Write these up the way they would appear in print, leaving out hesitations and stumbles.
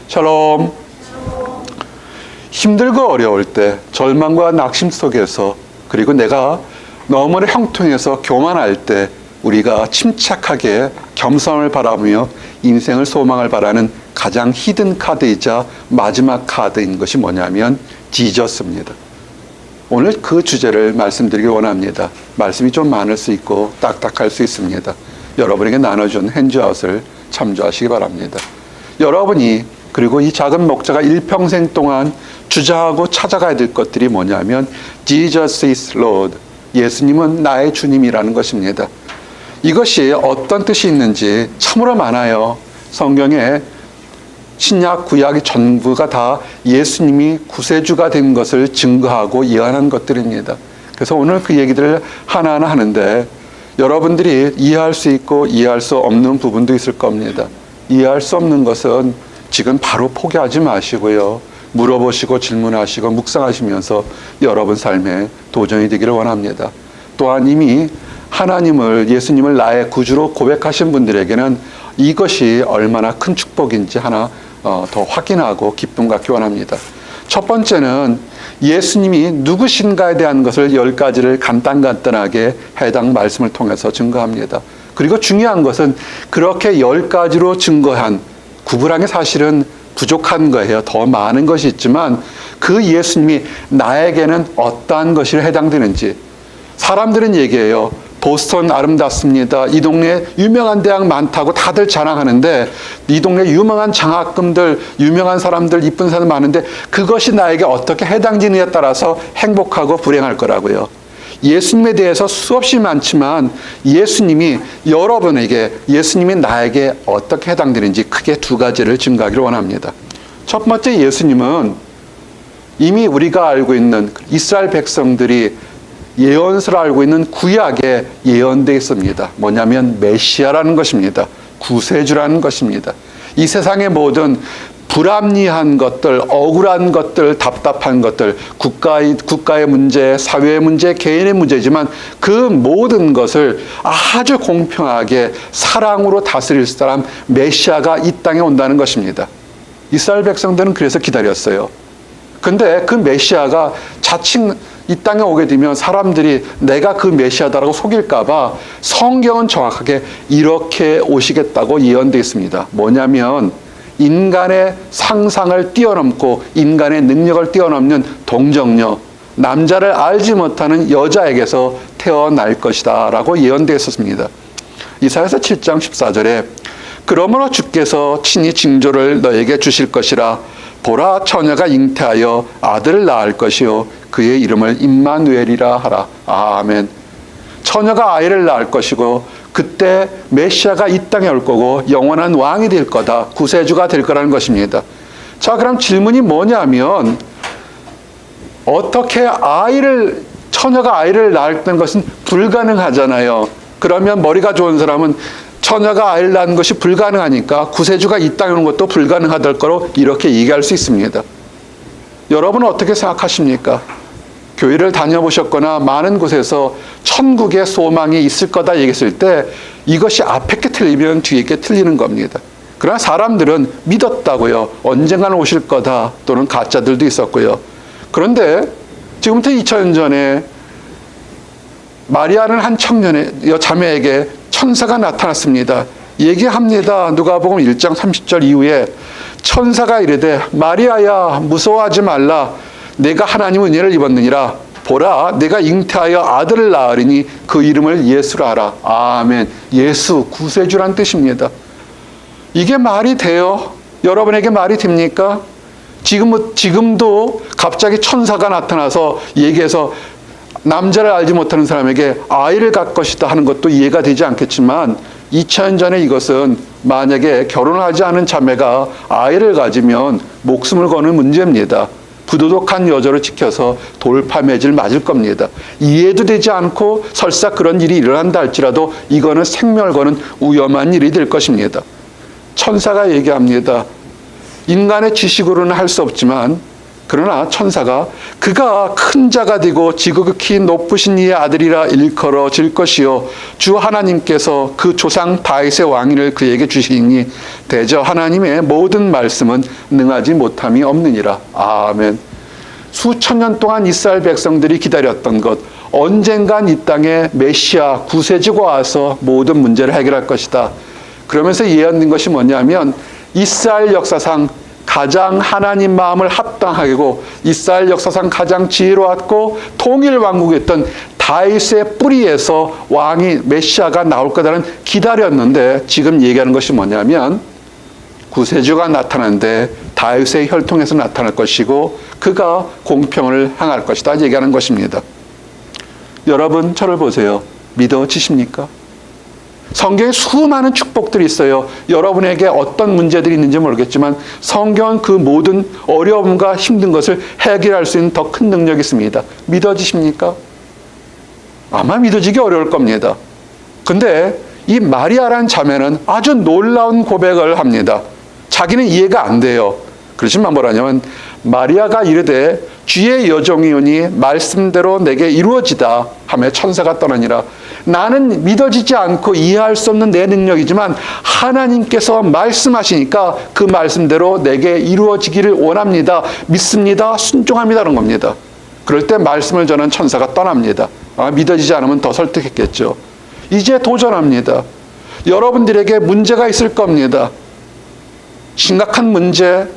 샬롬. 힘들고 어려울 때, 절망과 낙심 속에서, 그리고 내가 너무나 형통해서 교만할 때 우리가 침착하게 겸손을 바라보며 인생을 소망을 바라는 가장 히든 카드이자 마지막 카드인 것이 뭐냐면 지저스입니다. 오늘 그 주제를 말씀드리기 원합니다. 말씀이 좀 많을 수 있고 딱딱할 수 있습니다. 여러분에게 나눠준 핸즈아웃을 참조하시기 바랍니다. 여러분이 그리고 이 작은 목자가 일평생 동안 주장하고 찾아가야 될 것들이 뭐냐면 Jesus is Lord, 예수님은 나의 주님이라는 것입니다. 이것이 어떤 뜻이 있는지 참으로 많아요. 성경에 신약, 구약이 전부가 다 예수님이 구세주가 된 것을 증거하고 예언한 것들입니다. 그래서 오늘 그 얘기들을 하나하나 하는데 여러분들이 이해할 수 있고 이해할 수 없는 부분도 있을 겁니다. 이해할 수 없는 것은 지금 바로 포기하지 마시고요. 물어보시고 질문하시고 묵상하시면서 여러분 삶에 도전이 되기를 원합니다. 또한 이미 하나님을, 예수님을 나의 구주로 고백하신 분들에게는 이것이 얼마나 큰 축복인지 하나 더 확인하고 기쁨 갖기 원합니다. 첫 번째는 예수님이 누구신가에 대한 것을 10가지를 간단하게 해당 말씀을 통해서 증거합니다. 그리고 중요한 것은 그렇게 10가지로 증거한 구분하기 사실은 부족한 거예요. 더 많은 것이 있지만 그 예수님이 나에게는 어떠한 것이 해당되는지. 사람들은 얘기해요. 보스턴 아름답습니다. 이 동네에 유명한 대학 많다고 다들 자랑하는데 이 동네에 유명한 장학금들, 유명한 사람들, 이쁜 사람 많은데 그것이 나에게 어떻게 해당되느냐에 따라서 행복하고 불행할 거라고요. 예수님에 대해서 수없이 많지만 예수님이 여러분에게, 예수님이 나에게 어떻게 해당되는지 크게 2가지를 증거하기를 원합니다. 첫 번째, 예수님은 이미 우리가 알고 있는 이스라엘 백성들이 예언서를 알고 있는 구약에 예언되어 있습니다. 뭐냐면 메시아라는 것입니다. 구세주라는 것입니다. 이 세상의 모든 불합리한 것들, 억울한 것들, 답답한 것들, 국가의 문제, 사회의 문제, 개인의 문제지만 그 모든 것을 아주 공평하게 사랑으로 다스릴 사람 메시아가 이 땅에 온다는 것입니다. 이스라엘 백성들은 그래서 기다렸어요. 근데 그 메시아가 자칭 이 땅에 오게 되면 사람들이 내가 그 메시아다라고 속일까봐 성경은 정확하게 이렇게 오시겠다고 예언되어 있습니다. 뭐냐면 인간의 상상을 뛰어넘고 인간의 능력을 뛰어넘는 동정녀, 남자를 알지 못하는 여자에게서 태어날 것이다 라고 예언되어 있었습니다. 이사야서 7장 14절에 그러므로 주께서 친히 징조를 너에게 주실 것이라. 보라, 처녀가 잉태하여 아들을 낳을 것이요 그의 이름을 임마누엘이라 하라. 아멘. 처녀가 아이를 낳을 것이고 그때 메시아가 이 땅에 올 거고 영원한 왕이 될 거다. 구세주가 될 거라는 것입니다. 자, 그럼 질문이 뭐냐면 어떻게 처녀가 아이를 낳는 것은 불가능하잖아요. 그러면 머리가 좋은 사람은 처녀가 아이를 낳는 것이 불가능하니까 구세주가 이 땅에 오는 것도 불가능하될 거로 이렇게 얘기할 수 있습니다. 여러분은 어떻게 생각하십니까? 교회를 다녀보셨거나 많은 곳에서 천국의 소망이 있을 거다 얘기했을 때 이것이 앞에 게 틀리면 뒤에 게 틀리는 겁니다. 그러나 사람들은 믿었다고요. 언젠가는 오실 거다. 또는 가짜들도 있었고요. 그런데 지금부터 2000년 전에 마리아는 한 청년의 자매에게 천사가 나타났습니다. 얘기합니다. 누가복음 1장 30절 이후에 천사가 이르되 마리아야 무서워하지 말라. 내가 하나님 은혜를 입었느니라. 보라, 내가 잉태하여 아들을 낳으리니 그 이름을 예수라 하라. 아멘. 예수, 구세주란 뜻입니다. 이게 말이 돼요? 여러분에게 말이 됩니까? 지금도 갑자기 천사가 나타나서 얘기해서 남자를 알지 못하는 사람에게 아이를 갖 것이다 하는 것도 이해가 되지 않겠지만 2000년 전에 이것은 만약에 결혼을 하지 않은 자매가 아이를 가지면 목숨을 거는 문제입니다. 부도덕한 여자를 지켜서 돌파매질 맞을 겁니다. 이해도 되지 않고 설사 그런 일이 일어난다 할지라도 이거는 생명을 거는 위험한 일이 될 것입니다. 천사가 얘기합니다. 인간의 지식으로는 할 수 없지만 그러나 천사가 그가 큰 자가 되고 지극히 높으신 이의 아들이라 일컬어질 것이요 주 하나님께서 그 조상 다윗의 왕위를 그에게 주시니 대저 하나님의 모든 말씀은 능하지 못함이 없느니라. 아멘. 수천 년 동안 이스라엘 백성들이 기다렸던 것, 언젠간 이 땅에 메시아 구세주가 와서 모든 문제를 해결할 것이다. 그러면서 예언된 것이 뭐냐면 이스라엘 역사상 가장 하나님 마음을 합당하고 이스라엘 역사상 가장 지혜로웠고 통일 왕국이었던 다윗의 뿌리에서 왕이 메시아가 나올 거다는 기다렸는데 지금 얘기하는 것이 뭐냐면 구세주가 나타나는데 다윗의 혈통에서 나타날 것이고 그가 공평을 행할 것이다 얘기하는 것입니다. 여러분 저를 보세요. 믿어지십니까? 성경에 수많은 축복들이 있어요. 여러분에게 어떤 문제들이 있는지 모르겠지만 성경은 그 모든 어려움과 힘든 것을 해결할 수 있는 더 큰 능력이 있습니다. 믿어지십니까? 아마 믿어지기 어려울 겁니다. 근데 이 마리아라는 자매는 아주 놀라운 고백을 합니다. 자기는 이해가 안 돼요. 그렇지만 뭐라냐면 마리아가 이르되 주의 여종이오니 말씀대로 내게 이루어지다 하며 천사가 떠나니라. 나는 믿어지지 않고 이해할 수 없는 내 능력이지만 하나님께서 말씀하시니까 그 말씀대로 내게 이루어지기를 원합니다. 믿습니다. 순종합니다. 그런 겁니다. 그럴 때 말씀을 전한 천사가 떠납니다. 믿어지지 않으면 더 설득했겠죠. 이제 도전합니다. 여러분들에게 문제가 있을 겁니다. 심각한 문제,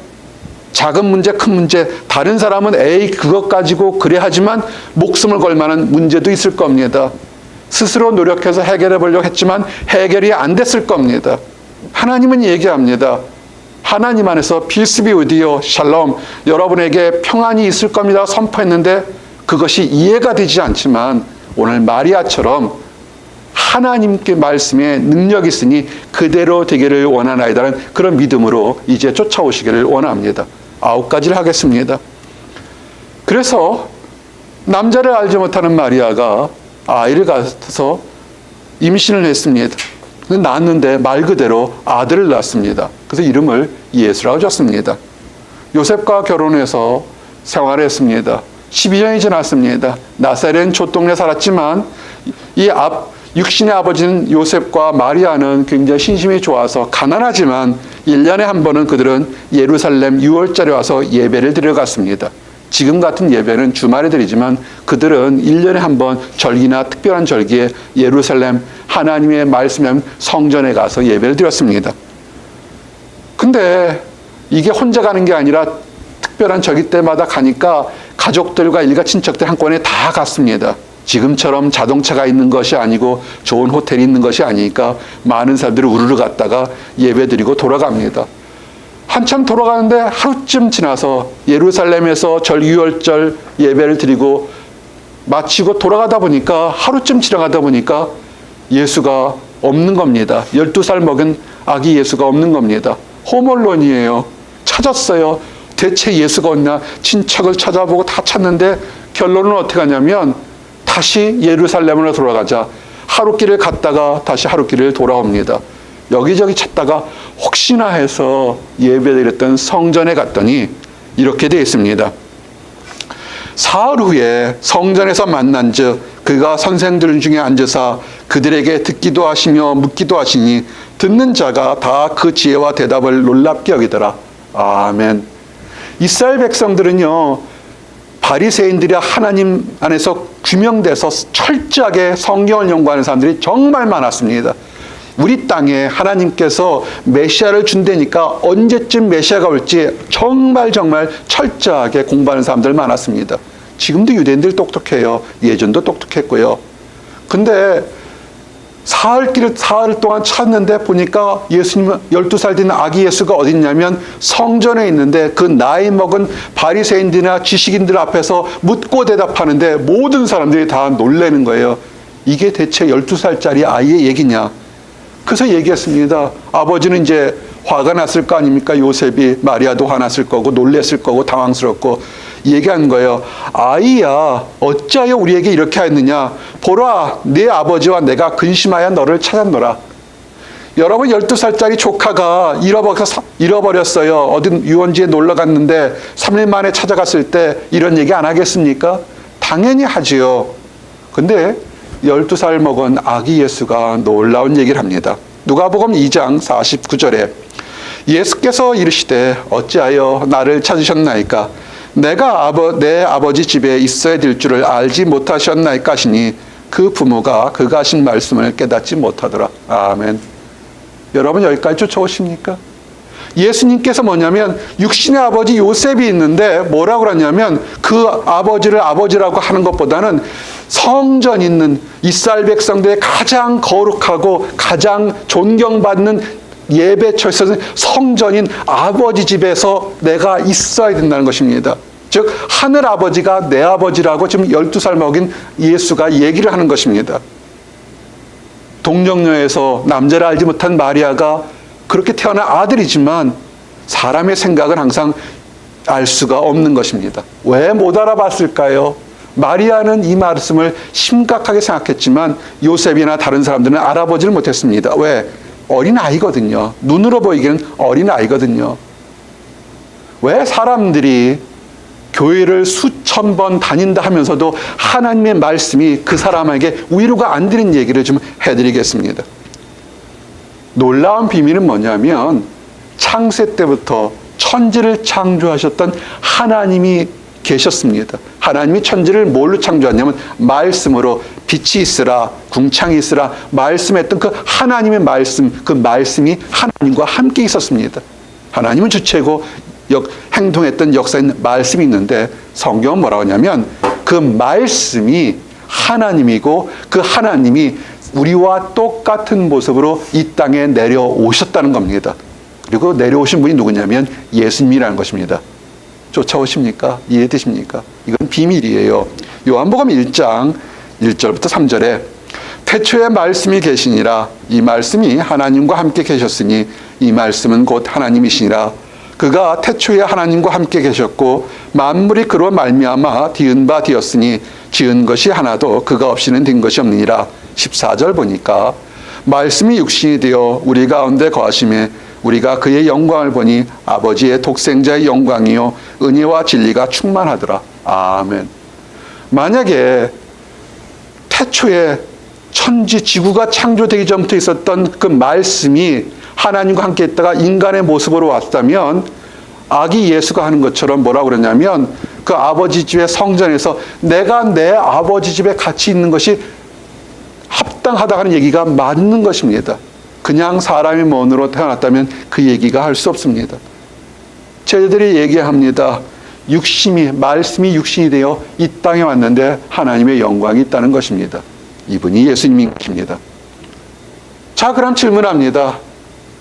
작은 문제, 큰 문제, 다른 사람은 에이 그것 가지고 그래 하지만 목숨을 걸 만한 문제도 있을 겁니다. 스스로 노력해서 해결해 보려고 했지만 해결이 안 됐을 겁니다. 하나님은 얘기합니다. 하나님 안에서 peace be with you, 샬롬, 여러분에게 평안이 있을 겁니다 선포했는데 그것이 이해가 되지 않지만 오늘 마리아처럼 하나님께 말씀에 능력이 있으니 그대로 되기를 원하나이다는 그런 믿음으로 이제 쫓아오시기를 원합니다. 9가지를 하겠습니다. 그래서 남자를 알지 못하는 마리아가 아이를 가서 임신을 했습니다. 낳았는데 말 그대로 아들을 낳았습니다. 그래서 이름을 예수라고 줬습니다. 요셉과 결혼해서 생활했습니다. 12년이 지났습니다. 나사렛 족동네에 살았지만 육신의 아버지는 요셉과 마리아는 굉장히 신심이 좋아서 가난하지만 1년에 한 번은 그들은 예루살렘 유월절에 와서 예배를 드려갔습니다. 지금 같은 예배는 주말에 드리지만 그들은 1년에 한 번 절기나 특별한 절기에 예루살렘 하나님의 말씀에 성전에 가서 예배를 드렸습니다. 근데 이게 혼자 가는 게 아니라 특별한 절기 때마다 가니까 가족들과 일가 친척들 한꺼번에 다 갔습니다. 지금처럼 자동차가 있는 것이 아니고 좋은 호텔이 있는 것이 아니니까 많은 사람들이 우르르 갔다가 예배 드리고 돌아갑니다. 한참 돌아가는데 하루쯤 지나서 예루살렘에서 유월절 예배를 드리고 마치고 돌아가다 보니까 하루쯤 지나가다 보니까 예수가 없는 겁니다. 12살 먹은 아기 예수가 없는 겁니다. 호몰론이에요. 찾았어요. 대체 예수가 없나 친척을 찾아보고 다 찾는데 결론은 어떻게 하냐면 다시 예루살렘으로 돌아가자. 하루길을 갔다가 다시 하루길을 돌아옵니다. 여기저기 찾다가 혹시나 해서 예배드렸던 성전에 갔더니 이렇게 되어 있습니다. 사흘 후에 성전에서 만난즉 그가 선생들 중에 앉으사 그들에게 듣기도 하시며 묻기도 하시니 듣는 자가 다 그 지혜와 대답을 놀랍게 여기더라. 아멘. 이스라엘 백성들은요, 바리새인들이 하나님 안에서 규명돼서 철저하게 성경을 연구하는 사람들이 정말 많았습니다. 우리 땅에 하나님께서 메시아를 준다니까 언제쯤 메시아가 올지 정말 철저하게 공부하는 사람들 많았습니다. 지금도 유대인들 똑똑해요. 예전도 똑똑했고요. 근데 사흘 동안 찾는데 보니까 예수님 12살 된 아기 예수가 어디 있냐면 성전에 있는데 그 나이 먹은 바리새인들이나 지식인들 앞에서 묻고 대답하는데 모든 사람들이 다 놀라는 거예요. 이게 대체 12살짜리 아이의 얘기냐. 그래서 얘기했습니다. 아버지는 이제 화가 났을 거 아닙니까? 요셉이. 마리아도 화났을 거고 놀랬을 거고 당황스럽고 얘기한 거예요. 아이야, 어찌하여 우리에게 이렇게 하였느냐. 보라, 네 아버지와 내가 근심하여 너를 찾았노라. 여러분 12살짜리 조카가 잃어버렸어요. 어딘 유원지에 놀러 갔는데 3일 만에 찾아갔을 때 이런 얘기 안 하겠습니까? 당연히 하지요. 근데 12살 먹은 아기 예수가 놀라운 얘기를 합니다. 누가복음 2장 49절에 예수께서 이르시되 어찌하여 나를 찾으셨나이까? 내가 내 아버지 집에 있어야 될 줄을 알지 못하셨나이까 하시니 그 부모가 그가 하신 말씀을 깨닫지 못하더라. 아멘. 여러분 여기까지 쫓아오십니까? 예수님께서 뭐냐면 육신의 아버지 요셉이 있는데 뭐라고 그러냐면 그 아버지를 아버지라고 하는 것보다는 성전 있는 이스라엘 백성들의 가장 거룩하고 가장 존경받는 예배처에서 성전인 아버지 집에서 내가 있어야 된다는 것입니다. 즉 하늘 아버지가 내 아버지라고 지금 12살 먹인 예수가 얘기를 하는 것입니다. 동정녀에서 남자를 알지 못한 마리아가 그렇게 태어난 아들이지만 사람의 생각은 항상 알 수가 없는 것입니다. 왜 못 알아봤을까요? 마리아는 이 말씀을 심각하게 생각했지만 요셉이나 다른 사람들은 알아보지를 못했습니다. 왜? 어린아이거든요. 눈으로 보이기는 어린아이거든요. 왜 사람들이 교회를 수천 번 다닌다 하면서도 하나님의 말씀이 그 사람에게 위로가 안 되는 얘기를 좀 해드리겠습니다. 놀라운 비밀은 뭐냐면 창세 때부터 천지를 창조하셨던 하나님이 계셨습니다. 하나님이 천지를 뭘로 창조하냐면 말씀으로 빛이 있으라, 궁창이 있으라 말씀했던 그 하나님의 말씀, 그 말씀이 하나님과 함께 있었습니다. 하나님은 주체고 행동했던 역사인 말씀이 있는데 성경은 뭐라고 하냐면 그 말씀이 하나님이고 그 하나님이 우리와 똑같은 모습으로 이 땅에 내려오셨다는 겁니다. 그리고 내려오신 분이 누구냐면 예수님이라는 것입니다. 쫓아오십니까? 이해되십니까? 이건 비밀이에요. 요한복음 1장 1절부터 3절에 태초에 말씀이 계시니라. 이 말씀이 하나님과 함께 계셨으니 이 말씀은 곧 하나님이시니라. 그가 태초에 하나님과 함께 계셨고 만물이 그로 말미암아 뒤은 바 되었으니 지은 것이 하나도 그가 없이는 된 것이 없느니라. 14절 보니까 말씀이 육신이 되어 우리 가운데 거하심에 우리가 그의 영광을 보니 아버지의 독생자의 영광이요 은혜와 진리가 충만하더라. 아멘. 만약에 태초에 천지 지구가 창조되기 전부터 있었던 그 말씀이 하나님과 함께 있다가 인간의 모습으로 왔다면 아기 예수가 하는 것처럼 뭐라고 그러냐면 그 아버지 집의 성전에서 내가 내 아버지 집에 같이 있는 것이 합당하다 하는 얘기가 맞는 것입니다. 그냥 사람의 몸으로 태어났다면 그 얘기가 할 수 없습니다. 저희들이 얘기합니다. 말씀이 육신이 되어 이 땅에 왔는데 하나님의 영광이 있다는 것입니다. 이분이 예수님입니다. 자, 그럼 질문합니다.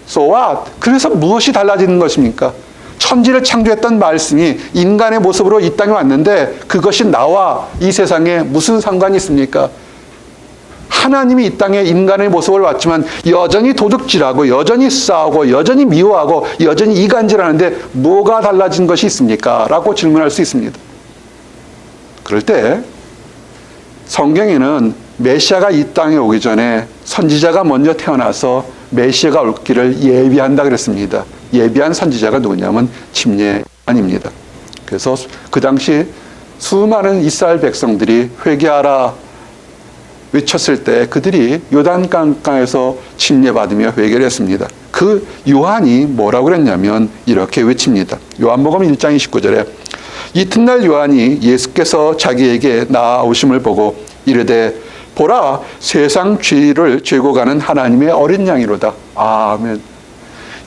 So what? 그래서 무엇이 달라지는 것입니까? 천지를 창조했던 말씀이 인간의 모습으로 이 땅에 왔는데 그것이 나와 이 세상에 무슨 상관이 있습니까? 하나님이 이 땅에 인간의 모습을 왔지만 여전히 도둑질하고 여전히 싸우고 여전히 미워하고 여전히 이간질하는데 뭐가 달라진 것이 있습니까? 라고 질문할 수 있습니다. 그럴 때 성경에는 메시아가 이 땅에 오기 전에 선지자가 먼저 태어나서 메시아가 올 길을 예비한다 그랬습니다. 예비한 선지자가 누구냐면 침례 요한입니다. 그래서 그 당시 수많은 이스라엘 백성들이 회개하라 외쳤을 때 그들이 요단강가에서 침례받으며 회개를 했습니다. 그 요한이 뭐라고 그랬냐면 이렇게 외칩니다. 요한복음 1장 29절에 이튿날 요한이 예수께서 자기에게 나아오심을 보고 이르되 보라 세상 죄를 죄고 가는 하나님의 어린 양이로다. 아멘.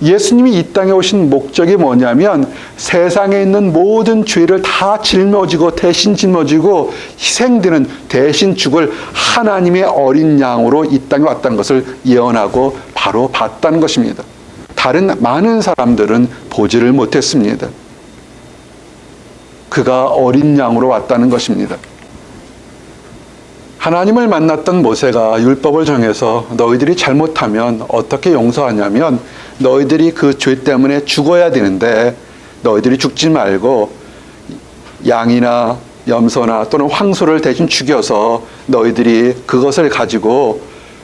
예수님이 이 땅에 오신 목적이 뭐냐면 세상에 있는 모든 죄를 다 짊어지고 대신 짊어지고 희생되는 대신 죽을 하나님의 어린 양으로 이 땅에 왔다는 것을 예언하고 바로 봤다는 것입니다. 다른 많은 사람들은 보지를 못했습니다. 그가 어린 양으로 왔다는 것입니다. 하나님을 만났던 모세가 율법을 정해서 너희들이 잘못하면 어떻게 용서하냐면 너희들이 그 죄 때문에 죽어야 되는데 너희들이 죽지 말고 양이나 염소나 또는 황소를 대신 죽여서 너희들이 그것을 가지고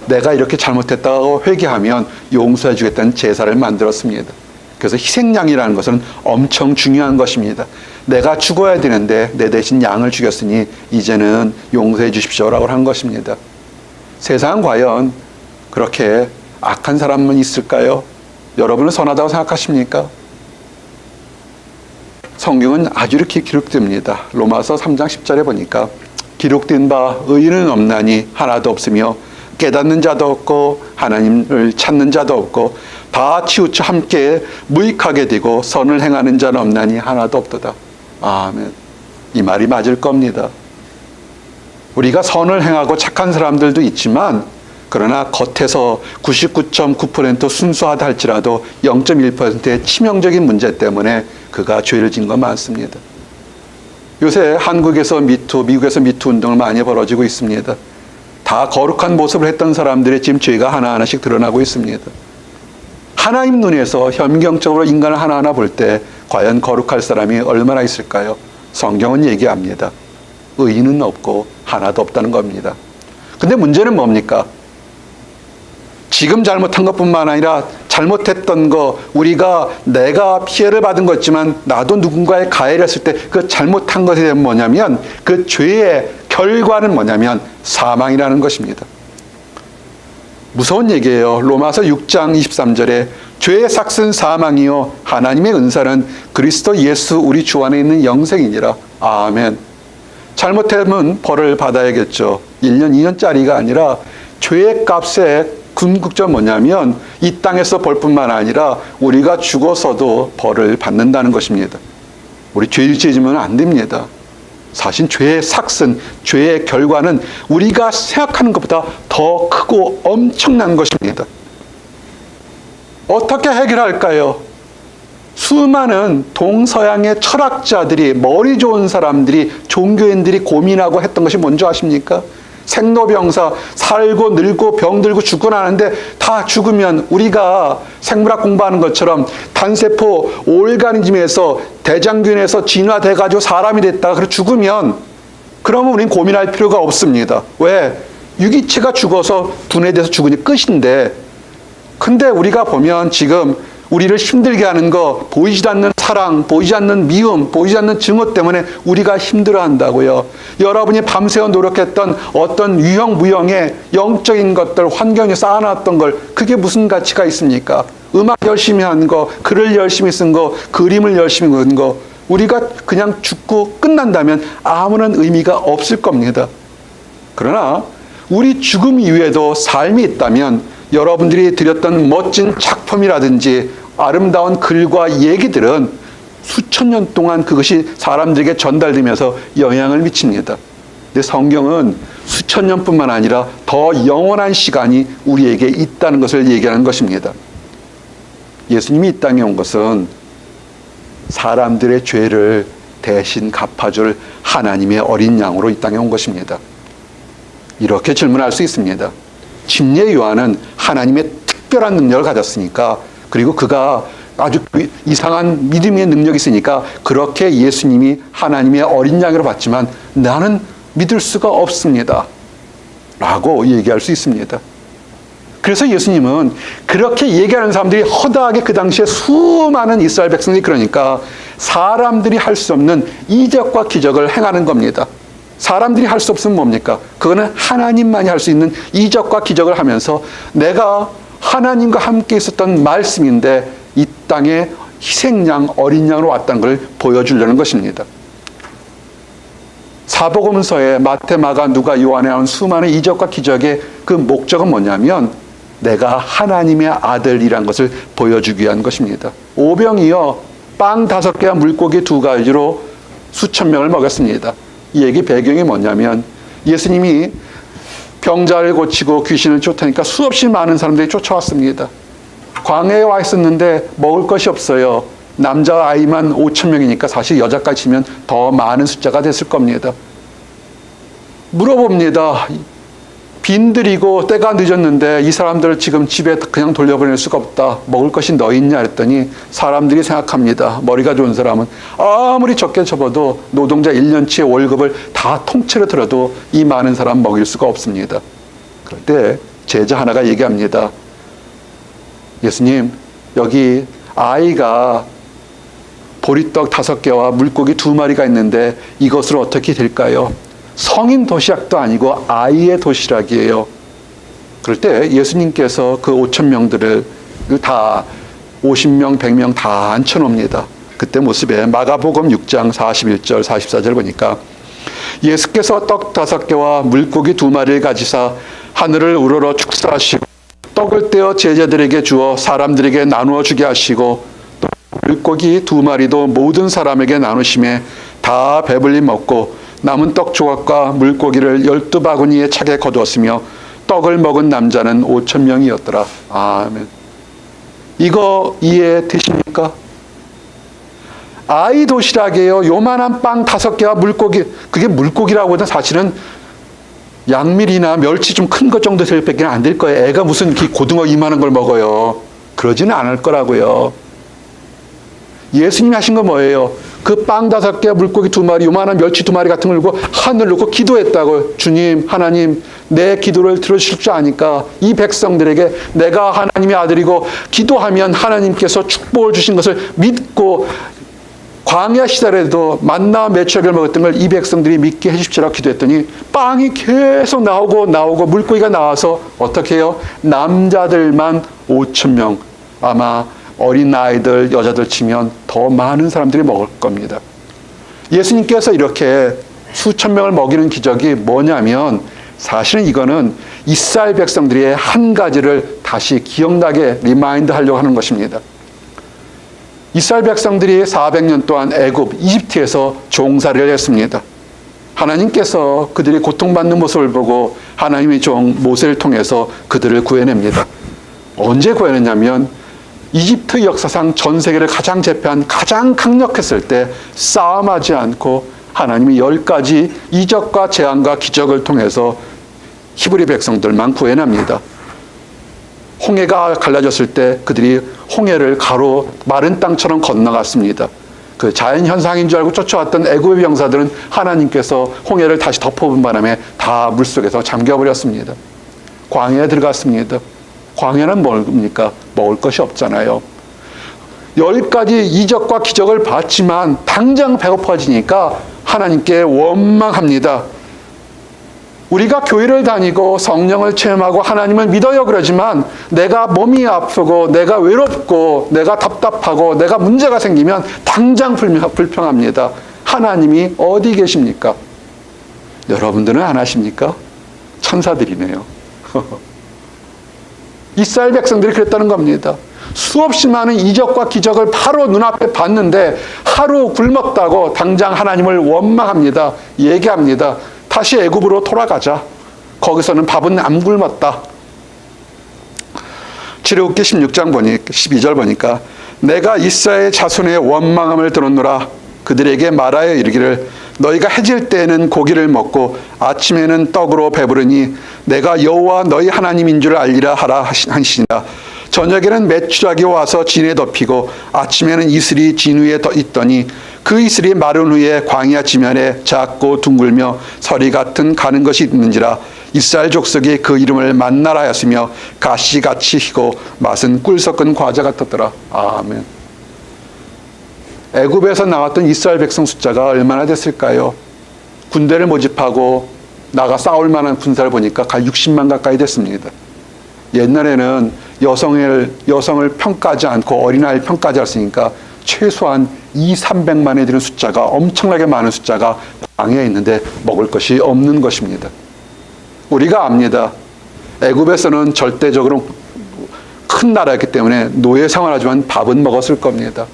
내가 이렇게 잘못했다고 회개하면 용서해 주겠다는 제사를 만들었습니다. 그래서 희생양이라는 것은 엄청 중요한 것입니다. 내가 죽어야 되는데 내 대신 양을 죽였으니 이제는 용서해 주십시오라고 한 것입니다. 세상은 과연 그렇게 악한 사람은 있을까요? 여러분은 선하다고 생각하십니까? 성경은 아주 이렇게 기록됩니다. 로마서 3장 10절에 보니까 기록된 바 의인은 없나니 하나도 없으며 깨닫는 자도 없고 하나님을 찾는 자도 없고 다 치우쳐 함께 무익하게 되고 선을 행하는 자는 없나니 하나도 없도다. 아멘. 이 말이 맞을 겁니다. 우리가 선을 행하고 착한 사람들도 있지만 그러나 겉에서 99.9% 순수하다 할지라도 0.1%의 치명적인 문제 때문에 그가 죄를 지은 건 많습니다. 요새 한국에서 미투, 미국에서 미투 운동을 많이 벌어지고 있습니다. 다 거룩한 모습을 했던 사람들의 지금 죄가 하나하나씩 드러나고 있습니다. 하나님 눈에서 현경적으로 인간을 하나하나 볼 때 과연 거룩할 사람이 얼마나 있을까요? 성경은 얘기합니다. 의인은 없고 하나도 없다는 겁니다. 근데 문제는 뭡니까? 지금 잘못한 것뿐만 아니라 잘못했던 거, 내가 피해를 받은 거지만 나도 누군가에 가해를 했을 때 그 잘못한 것에 대한 뭐냐면 그 죄의 결과는 뭐냐면 사망이라는 것입니다. 무서운 얘기예요. 로마서 6장 23절에 죄의 삭은 사망이요 하나님의 은사는 그리스도 예수 우리 주 안에 있는 영생이니라. 아멘. 잘못하면 벌을 받아야겠죠. 1년, 2년짜리가 아니라 죄의 값에 궁극적으로 뭐냐면 이 땅에서 벌뿐만 아니라 우리가 죽어서도 벌을 받는다는 것입니다. 우리 죄 지으면 안 됩니다. 사실 죄의 삭은, 죄의 결과는 우리가 생각하는 것보다 더 크고 엄청난 것입니다. 어떻게 해결할까요? 수많은 동서양의 철학자들이, 머리 좋은 사람들이, 종교인들이 고민하고 했던 것이 뭔지 아십니까? 생로병사, 살고 늙고 병들고 죽고 나는데 다 죽으면 우리가 생물학 공부하는 것처럼 단세포 오르가니즘에서 대장균에서 진화돼가지고 사람이 됐다가 그렇게 죽으면 그러면 우리는 고민할 필요가 없습니다. 왜? 유기체가 죽어서 분해돼서 죽으니 끝인데, 근데 우리가 보면 지금 우리를 힘들게 하는 거, 보이지 않는 사랑, 보이지 않는 미움, 보이지 않는 증오 때문에 우리가 힘들어한다고요. 여러분이 밤새워 노력했던 어떤 유형 무형의 영적인 것들, 환경에 쌓아놨던 걸, 그게 무슨 가치가 있습니까? 음악 열심히 한 거, 글을 열심히 쓴 거, 그림을 열심히 그린 거, 우리가 그냥 죽고 끝난다면 아무런 의미가 없을 겁니다. 그러나 우리 죽음 이후에도 삶이 있다면 여러분들이 드렸던 멋진 작품이라든지 아름다운 글과 얘기들은 수천 년 동안 그것이 사람들에게 전달되면서 영향을 미칩니다. 근데 성경은 수천 년뿐만 아니라 더 영원한 시간이 우리에게 있다는 것을 얘기하는 것입니다. 예수님이 이 땅에 온 것은 사람들의 죄를 대신 갚아줄 하나님의 어린 양으로 이 땅에 온 것입니다. 이렇게 질문할 수 있습니다. 침례 요한은 하나님의 특별한 능력을 가졌으니까, 그리고 그가 아주 이상한 믿음의 능력이 있으니까 그렇게 예수님이 하나님의 어린 양으로 봤지만 나는 믿을 수가 없습니다 라고 얘기할 수 있습니다. 그래서 예수님은 그렇게 얘기하는 사람들이 허다하게 그 당시에 수많은 이스라엘 백성들이, 그러니까 사람들이 할 수 없는 이적과 기적을 행하는 겁니다. 사람들이 할 수 없으면 뭡니까? 그거는 하나님만이 할 수 있는 이적과 기적을 하면서 내가 하나님과 함께 있었던 말씀인데 이 땅에 희생양, 어린 양으로 왔다는 걸 보여주려는 것입니다. 사복음서에 마태, 마가, 누가, 요한에 나온 수많은 이적과 기적의 그 목적은 뭐냐면 내가 하나님의 아들이란 것을 보여주기 위한 것입니다. 오병이어 빵 5개와 물고기 2가지로 수천 명을 먹였습니다. 이 얘기 배경이 뭐냐면 예수님이 병자를 고치고 귀신을 쫓으니까 수없이 많은 사람들이 쫓아왔습니다. 광야에 와 있었는데 먹을 것이 없어요. 남자 아이만 5천 명이니까 사실 여자까지 치면 더 많은 숫자가 됐을 겁니다. 물어봅니다. 빈들이고 때가 늦었는데 이 사람들을 지금 집에 그냥 돌려보낼 수가 없다. 먹을 것이 너 있냐 했더니 사람들이 생각합니다. 머리가 좋은 사람은 아무리 적게 접어도 노동자 1년치의 월급을 다 통째로 들어도 이 많은 사람 먹일 수가 없습니다. 그럴 때 제자 하나가 얘기합니다. 예수님, 여기 아이가 보리떡 5개와 물고기 2마리가 있는데 이것을 어떻게 될까요? 성인 도시락도 아니고 아이의 도시락이에요. 그럴 때 예수님께서 그 5,000명들을 다 50명, 100명 다 앉혀놓습니다. 그때 모습에 마가복음 6장 41절, 44절 보니까 예수께서 떡 5개와 물고기 2마리를 가지사 하늘을 우러러 축사하시고 떡을 떼어 제자들에게 주어 사람들에게 나누어 주게 하시고 또 물고기 2마리도 모든 사람에게 나누심에 다 배불리 먹고 남은 떡 조각과 물고기를 12바구니에 차게 거두었으며 떡을 먹은 남자는 5,000명이었더라. 아멘. 이거 이해되십니까? 아이 도시락이에요. 요만한 빵 5개와 물고기, 그게 물고기라고 하면 사실은 양밀이나 멸치 좀 큰 것 정도 될 밖에 안 될 거예요. 애가 무슨 고등어 이만한 걸 먹어요. 그러지는 않을 거라고요. 예수님이 하신 거 뭐예요? 그 빵 5개, 물고기 2마리, 요만한 멸치 2마리 같은 걸 놓고 하늘 놓고 기도했다고. 주님, 하나님, 내 기도를 들으실 줄 아니까 이 백성들에게 내가 하나님의 아들이고 기도하면 하나님께서 축복을 주신 것을 믿고 광야 시절에도 만나 메추라기를 먹었던 걸 이 백성들이 믿게 해주십시오라고 기도했더니 빵이 계속 나오고 물고기가 나와서 어떻게 해요? 남자들만 5,000명, 아마 어린 아이들, 여자들 치면 더 많은 사람들이 먹을 겁니다. 예수님께서 이렇게 수천 명을 먹이는 기적이 뭐냐면 사실은 이거는 이스라엘 백성들의 한 가지를 다시 기억나게 리마인드 하려고 하는 것입니다. 이스라엘 백성들이 400년 동안 애굽, 이집트에서 종살이를 했습니다. 하나님께서 그들이 고통받는 모습을 보고 하나님의 종 모세를 통해서 그들을 구해냅니다. 언제 구해냈냐면 이집트 역사상 전 세계를 가장 제패한 가장 강력했을 때 싸움하지 않고 하나님이 10가지 이적과 재앙과 기적을 통해서 히브리 백성들만 구해냅니다. 홍해가 갈라졌을 때 그들이 홍해를 가로 마른 땅처럼 건너갔습니다. 그 자연현상인 줄 알고 쫓아왔던 애굽의 병사들은 하나님께서 홍해를 다시 덮어본 바람에 다 물속에서 잠겨버렸습니다. 광야에 들어갔습니다. 광야는 뭡니까? 먹을 것이 없잖아요. 10가지 이적과 기적을 봤지만 당장 배고파지니까 하나님께 원망합니다. 우리가 교회를 다니고 성령을 체험하고 하나님을 믿어요 그러지만 내가 몸이 아프고 내가 외롭고 내가 답답하고 내가 문제가 생기면 당장 불평합니다. 하나님이 어디 계십니까? 여러분들은 안 하십니까? 천사들이네요. 이스라엘 백성들이 그랬다는 겁니다. 수없이 많은 이적과 기적을 바로 눈앞에 봤는데 하루 굶었다고 당장 하나님을 원망합니다. 얘기합니다. 다시 애굽으로 돌아가자. 거기서는 밥은 안 굶었다. 출애굽기 16장 12절 보니까 내가 이스라엘 자손의 원망함을 들었노라. 그들에게 말하여 이르기를 너희가 해질 때에는 고기를 먹고 아침에는 떡으로 배부르니 내가 여호와 너희 하나님인 줄 알리라 하라 하시니라. 저녁에는 메추라기 와서 진에 덮이고 아침에는 이슬이 진 위에 있더니 그 이슬이 마른 후에 광야 지면에 작고 둥글며 서리 같은 가는 것이 있는지라. 이스라엘 족속이 그 이름을 만나라 하였으며 가시같이 희고 맛은 꿀 섞은 과자 같았더라. 아멘. 애굽에서 나왔던 이스라엘 백성 숫자가 얼마나 됐을까요? 군대를 모집하고 나가 싸울 만한 군사를 보니까 60만 가까이 됐습니다. 옛날에는 여성을 평가하지 않고 어린아이를 평가하지 않았으니까 최소한 200~300만에 되는 숫자가 엄청나게 많은 숫자가 광야에 있는데 먹을 것이 없는 것입니다. 우리가 압니다. 애굽에서는 절대적으로 큰 나라였기 때문에 노예 생활하지만 밥은 먹었을 겁니다.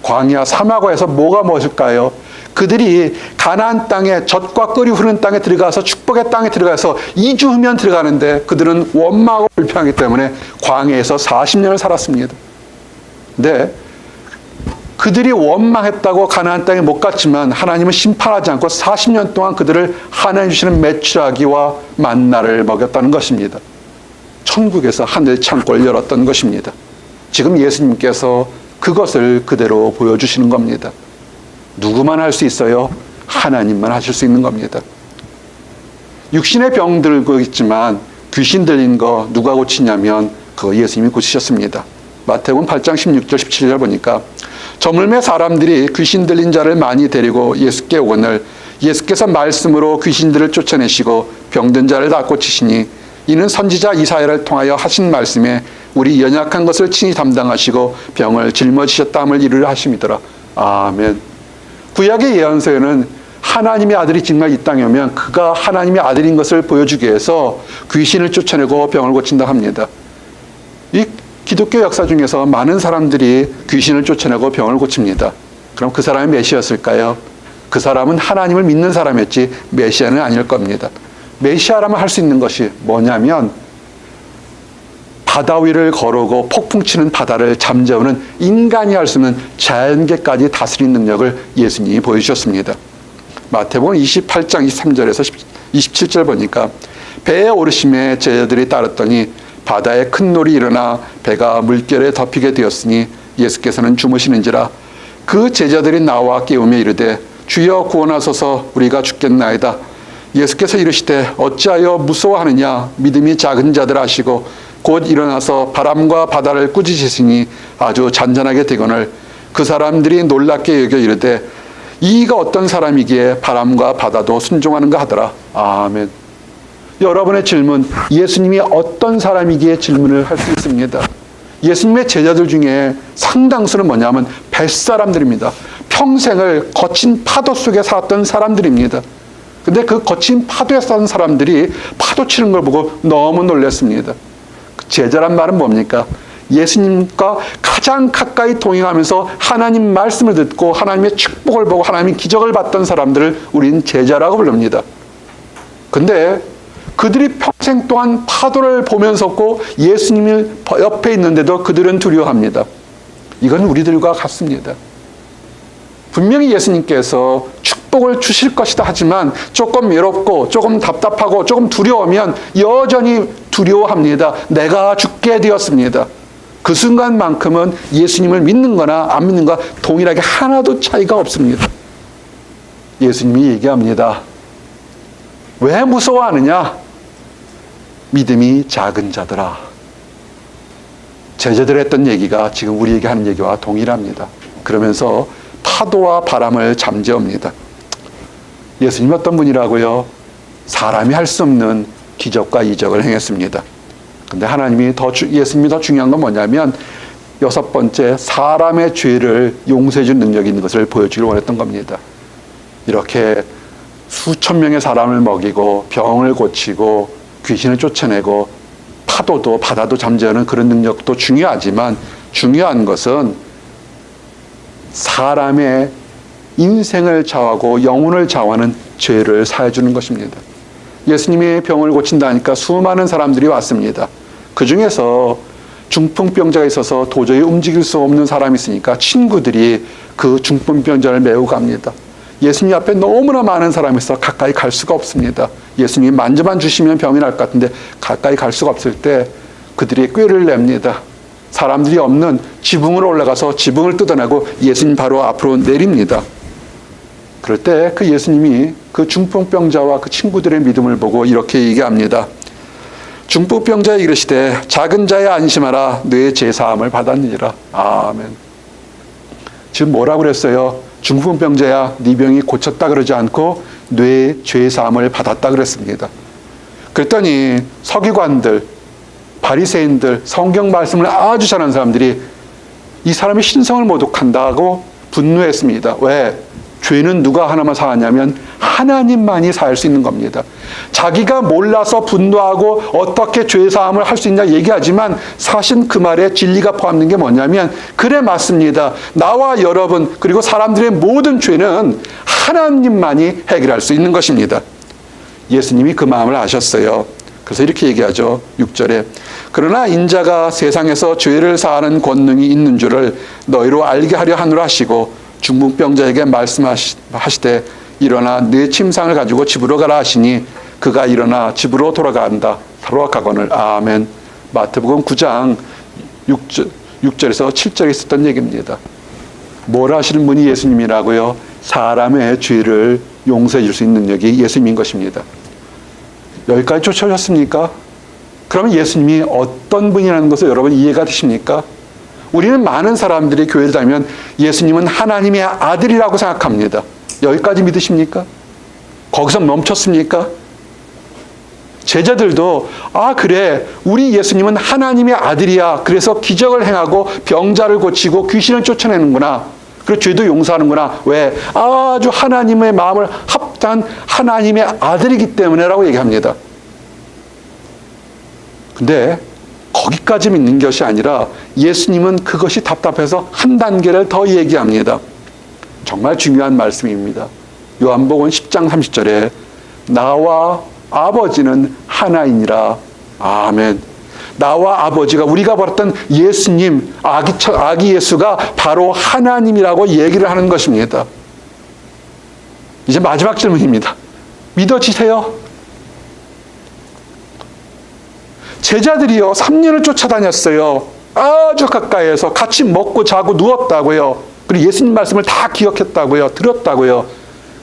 광야 사막에서 뭐가 먹을까요? 그들이 가나안 땅에 젖과 꿀이 흐르는 땅에 들어가서 축복의 땅에 들어가서 2주 후면 들어가는데 그들은 원망하고 불평하기 때문에 광야에서 40년을 살았습니다. 근데 그들이 원망했다고 가나안 땅에 못 갔지만 하나님은 심판하지 않고 40년 동안 그들을 하나님 주시는 메추라기와 만나를 먹였다는 것입니다. 천국에서 하늘 창고를 열었던 것입니다. 지금 예수님께서 그것을 그대로 보여주시는 겁니다. 누구만 할 수 있어요? 하나님만 하실 수 있는 겁니다. 육신의 병 들고 있지만 귀신 들린 거 누가 고치냐면 그거 예수님이 고치셨습니다. 마태복음 8장 16절 17절 보니까 저물매 사람들이 귀신 들린 자를 많이 데리고 예수께 오거늘 예수께서 말씀으로 귀신들을 쫓아내시고 병든 자를 다 고치시니 이는 선지자 이사야를 통하여 하신 말씀에 우리 연약한 것을 친히 담당하시고 병을 짊어지셨다함을 이루려 하심이더라. 아멘. 구약의 예언서에는 하나님의 아들이 정말 이 땅에 오면 그가 하나님의 아들인 것을 보여주기 위해서 귀신을 쫓아내고 병을 고친다 합니다. 이 기독교 역사 중에서 많은 사람들이 귀신을 쫓아내고 병을 고칩니다. 그럼 그 사람이 메시아였을까요? 그 사람은 하나님을 믿는 사람이었지 메시아는 아닐 겁니다. 메시아라면 할 수 있는 것이 뭐냐면 바다 위를 걸어오고 폭풍 치는 바다를 잠재우는 인간이 할 수 없는 자연계까지 다스리는 능력을 예수님이 보여주셨습니다. 마태복음 28장 23절에서 27절 보니까 배에 오르심에 제자들이 따랐더니 바다에 큰 놀이 일어나 배가 물결에 덮이게 되었으니 예수께서는 주무시는지라. 그 제자들이 나와 깨우며 이르되 주여 구원하소서 우리가 죽겠나이다. 예수께서 이르시되 어찌하여 무서워하느냐 믿음이 작은 자들 하시고 곧 일어나서 바람과 바다를 꾸짖으시니 아주 잔잔하게 되거늘 그 사람들이 놀랍게 여겨 이르되 이가 어떤 사람이기에 바람과 바다도 순종하는가 하더라. 아멘. 여러분의 질문, 예수님이 어떤 사람이기에 질문을 할 수 있습니다. 예수님의 제자들 중에 상당수는 뭐냐면 뱃사람들입니다. 평생을 거친 파도 속에 살았던 사람들입니다. 근데 그 거친 파도에 사는 사람들이 파도 치는 걸 보고 너무 놀랐습니다. 제자란 말은 뭡니까? 예수님과 가장 가까이 동행하면서 하나님 말씀을 듣고 하나님의 축복을 보고 하나님의 기적을 봤던 사람들을 우리는 제자라고 부릅니다. 근데 그들이 평생 동안 파도를 보면서고 예수님이 옆에 있는데도 그들은 두려워합니다. 이건 우리들과 같습니다. 분명히 예수님께서 축복을 주실 것이다 하지만 조금 외롭고 조금 답답하고 조금 두려우면 여전히 두려워합니다. 내가 죽게 되었습니다. 그 순간만큼은 예수님을 믿는 거나 안 믿는 거나 동일하게 하나도 차이가 없습니다. 예수님이 얘기합니다. 왜 무서워하느냐? 믿음이 작은 자들아. 제자들이 했던 얘기가 지금 우리에게 하는 얘기와 동일합니다. 그러면서 파도와 바람을 잠재웁니다. 예수님이 어떤 분이라고요? 사람이 할 수 없는 기적과 이적을 행했습니다. 근데 예수님이 더 중요한 건 뭐냐면 6번째, 사람의 죄를 용서해 준 능력이 있는 것을 보여주기를 원했던 겁니다. 이렇게 수천 명의 사람을 먹이고 병을 고치고 귀신을 쫓아내고 파도도 바다도 잠재우는 그런 능력도 중요하지만 중요한 것은 사람의 인생을 좌우하고 영혼을 좌우하는 죄를 사해 주는 것입니다. 예수님이 병을 고친다니까 수많은 사람들이 왔습니다. 그 중에서 중풍병자가 있어서 도저히 움직일 수 없는 사람이 있으니까 친구들이 그 중풍병자를 메고 갑니다. 예수님 앞에 너무나 많은 사람이 있어 가까이 갈 수가 없습니다. 예수님이 만져만 주시면 병이 날 것 같은데 가까이 갈 수가 없을 때 그들이 꾀를 냅니다. 사람들이 없는 지붕으로 올라가서 지붕을 뜯어내고 예수님 바로 앞으로 내립니다. 그럴 때 그 예수님이 그 중풍병자와 그 친구들의 믿음을 보고 이렇게 얘기합니다. 중풍병자에 이르시되 작은 자의 안심하라 뇌 죄사함을 받았느니라. 아멘. 지금 뭐라고 그랬어요? 중풍병자야 네 병이 고쳤다 그러지 않고 뇌 죄사함을 받았다 그랬습니다. 그랬더니 서기관들, 바리새인들, 성경 말씀을 아주 잘하는 사람들이 이 사람이 신성을 모독한다고 분노했습니다. 왜? 죄는 누가 하나만 사하냐면 하나님만이 사할 수 있는 겁니다. 자기가 몰라서 분노하고 어떻게 죄사함을 할 수 있냐 얘기하지만 사실 그 말에 진리가 포함된 게 뭐냐면 그래 맞습니다. 나와 여러분 그리고 사람들의 모든 죄는 하나님만이 해결할 수 있는 것입니다. 예수님이 그 마음을 아셨어요. 그래서 이렇게 얘기하죠. 6절에 그러나 인자가 세상에서 죄를 사하는 권능이 있는 줄을 너희로 알게 하려 하노라 하시고 중풍병자에게 말씀하시되 일어나 네 침상을 가지고 집으로 가라 하시니 그가 일어나 집으로 돌아가거늘. 아멘. 마태복음 9장 6절에서 7절에 있었던 얘기입니다. 뭘 하시는 분이 예수님이라고요? 사람의 죄를 용서해 줄 수 있는 능력이 예수님인 것입니다. 여기까지 쫓아오셨습니까? 그러면 예수님이 어떤 분이라는 것을 여러분 이해가 되십니까? 우리는 많은 사람들이 교회를 다니면 예수님은 하나님의 아들이라고 생각합니다. 여기까지 믿으십니까? 거기서 멈췄습니까? 제자들도 그래, 우리 예수님은 하나님의 아들이야. 그래서 기적을 행하고 병자를 고치고 귀신을 쫓아내는구나. 그리고 죄도 용서하는구나. 왜? 아주 하나님의 마음을 합당한 하나님의 아들이기 때문에라고 얘기합니다. 근데 거기까지 믿는 것이 아니라 예수님은 그것이 답답해서 한 단계를 더 얘기합니다. 정말 중요한 말씀입니다. 요한복음 10장 30절에 나와 아버지는 하나이니라. 아멘. 나와 아버지가, 우리가 봤던 예수님, 아기 예수가 바로 하나님이라고 얘기를 하는 것입니다. 이제 마지막 질문입니다. 믿어지세요? 제자들이요, 3년을 쫓아다녔어요. 아주 가까이에서 같이 먹고 자고 누웠다고요. 그리고 예수님 말씀을 다 기억했다고요. 들었다고요.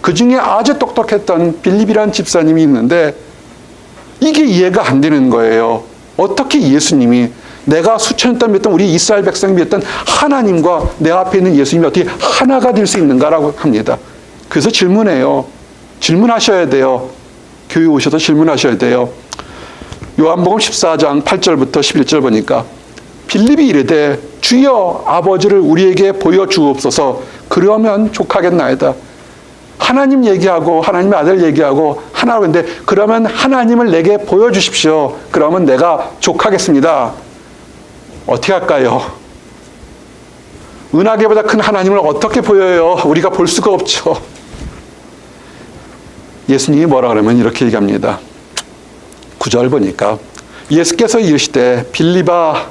그 중에 아주 똑똑했던 빌립이라는 집사님이 있는데 이게 이해가 안 되는 거예요. 어떻게 예수님이, 내가 수천 년 동안 믿었던 우리 이스라엘 백성이 믿었던 하나님과 내 앞에 있는 예수님이 어떻게 하나가 될 수 있는가라고 합니다. 그래서 질문해요. 질문하셔야 돼요. 교회 오셔서 질문하셔야 돼요. 요한복음 14장 8절부터 11절 보니까 빌립이 이르되 주여 아버지를 우리에게 보여주옵소서. 그러면 족하겠나이다. 하나님 얘기하고 하나님의 아들 얘기하고 하나로 했는데 그러면 하나님을 내게 보여주십시오. 그러면 내가 족하겠습니다. 어떻게 할까요? 은하계보다 큰 하나님을 어떻게 보여요? 우리가 볼 수가 없죠. 예수님이 뭐라 그러면 이렇게 얘기합니다. 9절 보니까 예수께서 이르시되 빌립아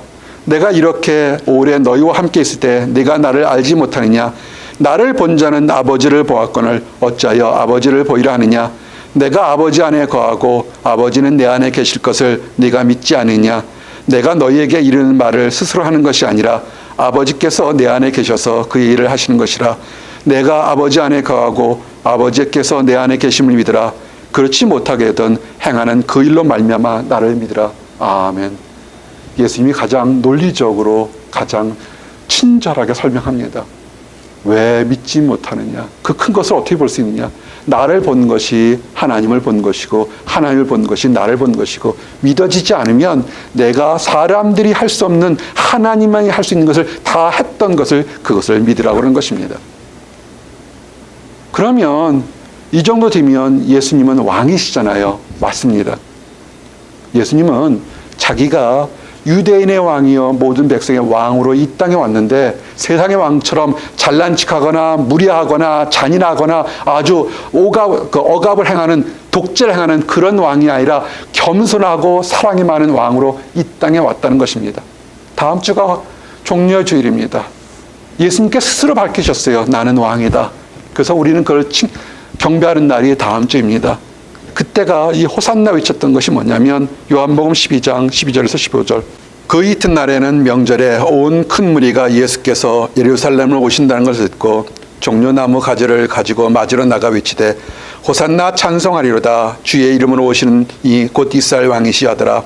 내가 이렇게 오래 너희와 함께 있을 때 네가 나를 알지 못하느냐? 나를 본 자는 아버지를 보았거늘 어찌하여 아버지를 보이라 하느냐? 내가 아버지 안에 거하고 아버지는 내 안에 계실 것을 네가 믿지 않느냐? 내가 너희에게 이르는 말을 스스로 하는 것이 아니라 아버지께서 내 안에 계셔서 그 일을 하시는 것이라. 내가 아버지 안에 거하고 아버지께서 내 안에 계심을 믿으라. 그렇지 못하게든 행하는 그 일로 말미암아 나를 믿으라. 아멘. 예수님이 가장 논리적으로 가장 친절하게 설명합니다. 왜 믿지 못하느냐? 그 큰 것을 어떻게 볼 수 있느냐? 나를 본 것이 하나님을 본 것이고 하나님을 본 것이 나를 본 것이고 믿어지지 않으면 내가 사람들이 할 수 없는 하나님만이 할 수 있는 것을 다 했던 것을 그것을 믿으라고 하는 것입니다. 그러면 이 정도 되면 예수님은 왕이시잖아요. 맞습니다. 예수님은 자기가 유대인의 왕이요 모든 백성의 왕으로 이 땅에 왔는데 세상의 왕처럼 잘난 척하거나 무리하거나 잔인하거나 아주 억압을 행하는 독재를 행하는 그런 왕이 아니라 겸손하고 사랑이 많은 왕으로 이 땅에 왔다는 것입니다. 다음 주가 종려주일입니다. 예수님께 스스로 밝히셨어요. 나는 왕이다. 그래서 우리는 그걸 경배하는 날이 다음 주입니다. 그때가 이 호산나 외쳤던 것이 뭐냐면 요한복음 12장 12절에서 15절. 그 이튿날에는 명절에 온 큰 무리가 예수께서 예루살렘을 오신다는 것을 듣고 종려나무 가지를 가지고 맞으러 나가 외치되 호산나 찬송하리로다. 주의 이름으로 오시는 이 곧 이스라엘 왕이시하더라.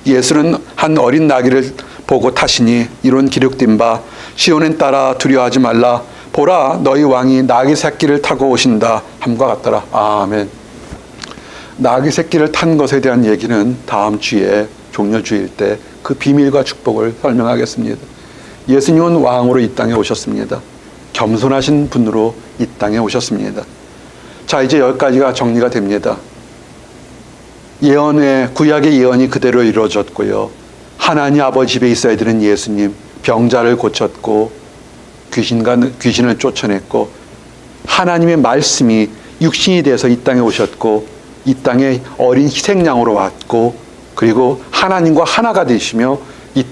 예수는 한 어린 나귀를 보고 타시니 이런 기록된 바 시온엔 따라 두려워하지 말라. 보라 너희 왕이 나귀 새끼를 타고 오신다 함과 같더라. 아멘. 나귀 새끼를 탄 것에 대한 얘기는 다음 주에 종려주일 때 그 비밀과 축복을 설명하겠습니다. 예수님은 왕으로 이 땅에 오셨습니다. 겸손하신 분으로 이 땅에 오셨습니다. 자, 이제 여기까지가 정리가 됩니다. 구약의 예언이 그대로 이루어졌고요. 하나님 아버지 집에 있어야 되는 예수님, 병자를 고쳤고 귀신을 쫓아냈고 하나님의 말씀이 육신이 돼서 이 땅에 오셨고 이 땅에 어린 희생양으로 왔고 그리고 하나님과 하나가 되시며 이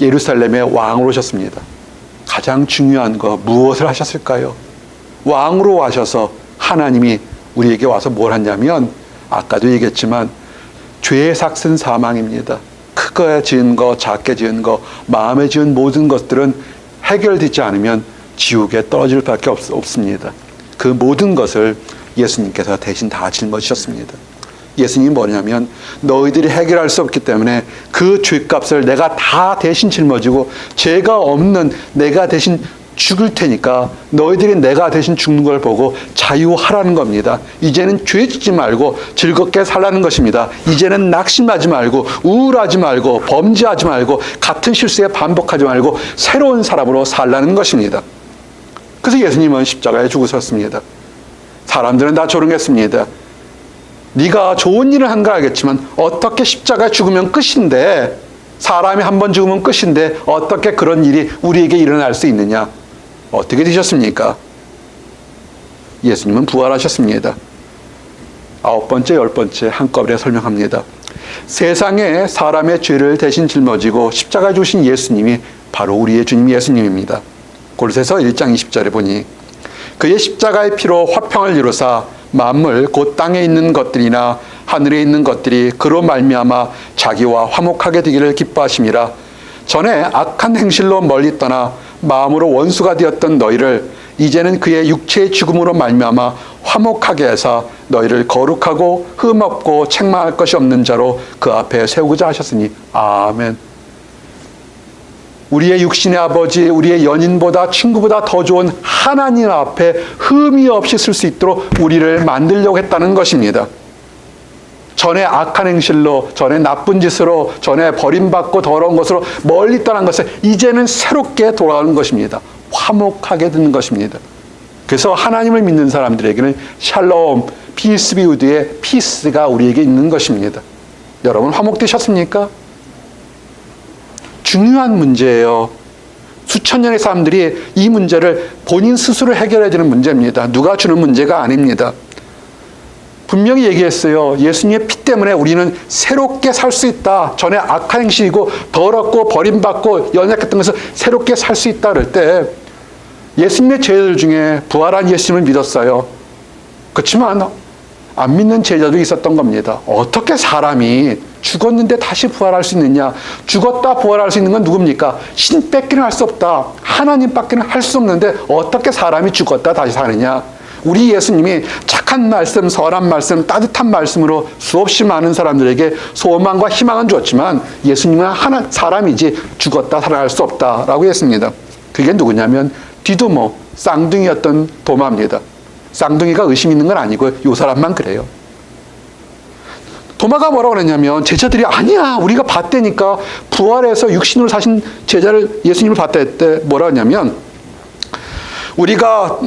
예루살렘의 왕으로 오셨습니다. 가장 중요한 거 무엇을 하셨을까요? 왕으로 와셔서 하나님이 우리에게 와서 뭘 하냐면 아까도 얘기했지만 죄의 삭은 사망입니다. 크게 지은 거 작게 지은 거 마음에 지은 모든 것들은 해결되지 않으면 지옥에 떨어질 밖에 없습니다. 그 모든 것을 예수님께서 대신 다 짊어지셨습니다. 예수님이 뭐냐면 너희들이 해결할 수 없기 때문에 그 죄값을 내가 다 대신 짊어지고 죄가 없는 내가 대신 죽을 테니까 너희들이 내가 대신 죽는 걸 보고 자유하라는 겁니다. 이제는 죄 짓지 말고 즐겁게 살라는 것입니다. 이제는 낙심하지 말고 우울하지 말고 범죄하지 말고 같은 실수에 반복하지 말고 새로운 사람으로 살라는 것입니다. 그래서 예수님은 십자가에 죽으셨습니다. 사람들은 다 조롱했습니다. 네가 좋은 일을 한 걸 알겠지만 어떻게 십자가에 죽으면 끝인데, 사람이 한 번 죽으면 끝인데 어떻게 그런 일이 우리에게 일어날 수 있느냐. 어떻게 되셨습니까? 예수님은 부활하셨습니다. 9번째, 10번째 한꺼번에 설명합니다. 세상에 사람의 죄를 대신 짊어지고 십자가에 죽으신 예수님이 바로 우리의 주님 예수님입니다. 골로새서 1장 20절에 보니 그의 십자가의 피로 화평을 이루사 만물 곧 땅에 있는 것들이나 하늘에 있는 것들이 그로 말미암아 자기와 화목하게 되기를 기뻐하심이라. 전에 악한 행실로 멀리 떠나 마음으로 원수가 되었던 너희를 이제는 그의 육체의 죽음으로 말미암아 화목하게 해서 너희를 거룩하고 흠없고 책망할 것이 없는 자로 그 앞에 세우고자 하셨으니. 아멘. 우리의 육신의 아버지, 우리의 연인보다 친구보다 더 좋은 하나님 앞에 흠이 없이 쓸 수 있도록 우리를 만들려고 했다는 것입니다. 전에 악한 행실로, 전에 나쁜 짓으로, 전에 버림받고 더러운 것으로 멀리 떠난 것을 이제는 새롭게 돌아가는 것입니다. 화목하게 되는 것입니다. 그래서 하나님을 믿는 사람들에게는 샬롬, 피스 비우드의 피스가 우리에게 있는 것입니다. 여러분 화목되셨습니까? 중요한 문제예요. 수천 년의 사람들이 이 문제를 본인 스스로 해결해야 되는 문제입니다. 누가 주는 문제가 아닙니다. 분명히 얘기했어요. 예수님의 피 때문에 우리는 새롭게 살 수 있다. 전에 악한 행실이고 더럽고 버림받고 연약했던 것을 새롭게 살 수 있다 그럴 때 예수님의 제자들 중에 부활한 예수님을 믿었어요. 그렇지만 안 믿는 제자도 있었던 겁니다. 어떻게 사람이 죽었는데 다시 부활할 수 있느냐? 죽었다 부활할 수 있는 건 누굽니까? 신 뺏기는 할 수 없다. 하나님 밖에는 할 수 없는데 어떻게 사람이 죽었다 다시 사느냐? 우리 예수님이 착한 말씀, 선한 말씀, 따뜻한 말씀으로 수없이 많은 사람들에게 소망과 희망은 줬지만 예수님은 사람이지 죽었다 살아날 수 없다라고 했습니다. 그게 누구냐면 디두모, 쌍둥이였던 도마입니다. 쌍둥이가 의심 있는 건 아니고 이 사람만 그래요. 도마가 뭐라고 그랬냐면 제자들이 아니야 우리가 봤다니까 부활해서 육신으로 사신 제자를 예수님을 봤다 했대. 뭐라 하냐면 우리가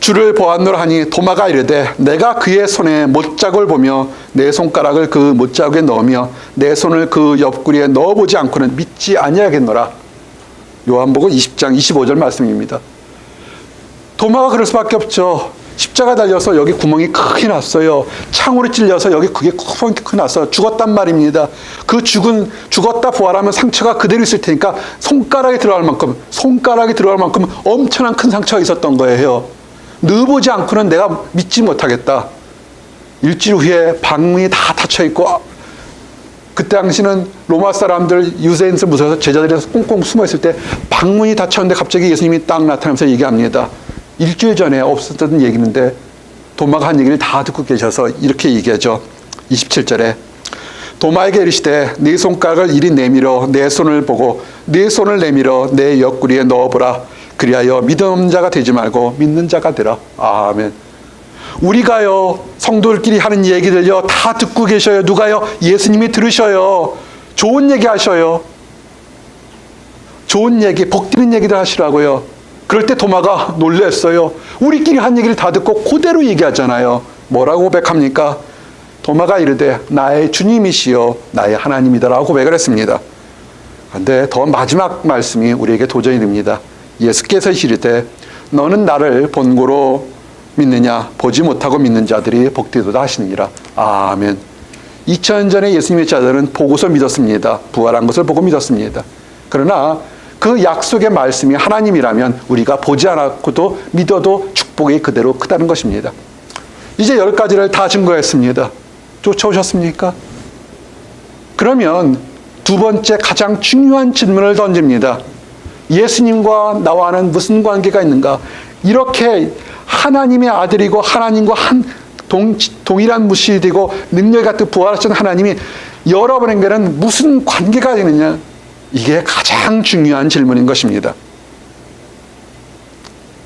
주를 보았노라 하니 도마가 이르되 내가 그의 손에 못자국을 보며 내 손가락을 그 못자국에 넣으며 내 손을 그 옆구리에 넣어보지 않고는 믿지 아니하겠노라. 요한복음 20장 25절 말씀입니다. 도마가 그럴 수밖에 없죠. 십자가 달려서 여기 구멍이 크게 났어요. 창으로 찔려서 여기 그게 구멍이 크게 났어요. 죽었단 말입니다. 그 죽었다 부활하면 상처가 그대로 있을 테니까 손가락이 들어갈 만큼 엄청난 큰 상처가 있었던 거예요. 넣어보지 않고는 내가 믿지 못하겠다. 일주일 후에 방문이 다 닫혀있고 그때 당시는 로마 사람들 유대인들 무서워서 제자들이 꽁꽁 숨어있을 때 방문이 닫혔는데 갑자기 예수님이 딱 나타나면서 얘기합니다. 일주일 전에 없었던 얘기인데 도마가 한 얘기를 다 듣고 계셔서 이렇게 얘기하죠. 27절에 도마에게 이르시되 네 손가락을 이리 내밀어 내 손을 보고 네 손을 내밀어 내 옆구리에 넣어보라. 그리하여 믿음 없는 자가 되지 말고 믿는 자가 되라. 아멘. 우리가요 성도들끼리 하는 얘기들요 다 듣고 계셔요. 누가요? 예수님이 들으셔요. 좋은 얘기 하셔요. 좋은 얘기, 복드는 얘기들 하시라고요. 그럴 때 도마가 놀랐어요. 우리끼리 한 얘기를 다 듣고 그대로 얘기하잖아요. 뭐라고 고백합니까? 도마가 이르되 나의 주님이시여 나의 하나님이다라고 고백을 했습니다. 그런데 더 마지막 말씀이 우리에게 도전이 됩니다. 예수께서 이르되 너는 나를 본고로 믿느냐 보지 못하고 믿는 자들이 복되도다 하시느니라. 아멘. 2000년 전에 예수님의 자들은 보고서 믿었습니다. 부활한 것을 보고 믿었습니다. 그러나 그 약속의 말씀이 하나님이라면 우리가 보지 않았고도 믿어도 축복이 그대로 크다는 것입니다. 이제 10가지를 다 증거했습니다. 쫓아오셨습니까? 그러면 두 번째 가장 중요한 질문을 던집니다. 예수님과 나와는 무슨 관계가 있는가? 이렇게 하나님의 아들이고 하나님과 한 동일한 무시되고 능력이 같은 부활하신 하나님이 여러분에게는 무슨 관계가 되느냐? 이게 가장 중요한 질문인 것입니다.